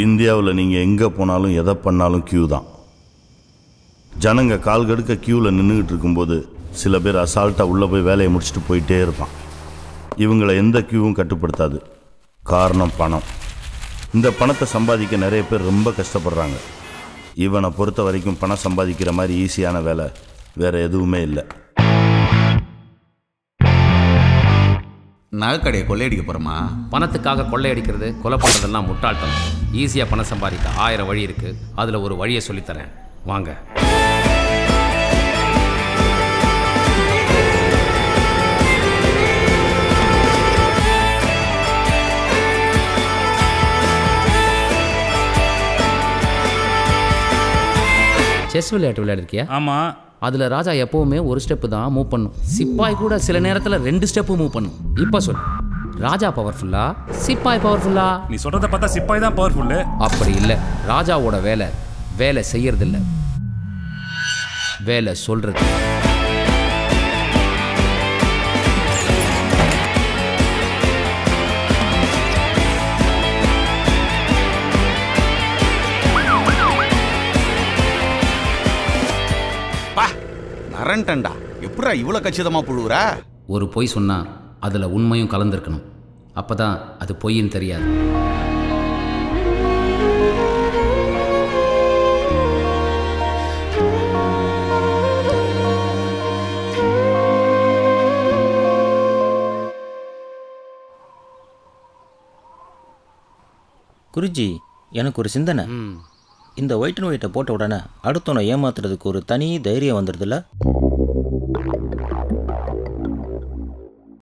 இந்தியாவில் நீங்கள் எங்கே போனாலும் எதை பண்ணாலும் கியூ தான். ஜனங்க கால் கடுக்க கியூவில் நின்றுக்கிட்டு இருக்கும்போது சில பேர் அசால்ட்டாக உள்ளே போய் வேலையை முடிச்சுட்டு போயிட்டே இருப்பான். இவங்களை எந்த கியூவும் கட்டுப்படுத்தாது. காரணம் பணம். இந்த பணத்தை சம்பாதிக்க நிறைய பேர் ரொம்ப கஷ்டப்படுறாங்க. இவனை பொறுத்த வரைக்கும் பணம் சம்பாதிக்கிற மாதிரி ஈஸியான வேலை வேறு எதுவுமே இல்லை. நகைக்கடையை கொள்ளையடிக்க போகிறோமா? பணத்துக்காக கொள்ளையடிக்கிறது, கொலை பண்ணுறதெல்லாம் முட்டாள்தனம். ஈஸியாக பணம் சம்பாதிக்க 1000 வழி இருக்குது. அதில் ஒரு வழியை சொல்லித்தரேன், வாங்க. செஸ் விளையாட்டு விளையாடிருக்கியா? ஆமாம். அதில் ராஜா எப்போவுமே ஒரு ஸ்டெப்பு தான் மூவ் பண்ணும். சிப்பாய் கூட சில நேரத்தில் 2 ஸ்டெப்பு மூவ் பண்ணும். இப்போ சொல், ராஜா பவர்ஃபுல்லா சிப்பாய் பவர்ஃபுல்லா? நீ சொல்கிறத பார்த்தா சிப்பாய் தான் பவர்ஃபுல்லு. அப்படி இல்லை. ராஜாவோட வேலை வேலை செய்யறதில்ல, வேலை சொல்றது. நரண்டா எப்படா இவ்வளோ கச்சிதமாக புழுவுற? ஒரு பொய் சொன்னா அதில் உண்மையும் கலந்துருக்கணும். அப்பதான் அது பொய்ன்னு தெரியாது. குருஜி, எனக்கு ஒரு சிந்தனை. இந்த ஒயிட் அண்ட் ஒயிட்டை போட்ட உடனே அடுத்தவனை ஏமாத்துறதுக்கு ஒரு தனி தைரியம் வந்துடுதுல்ல?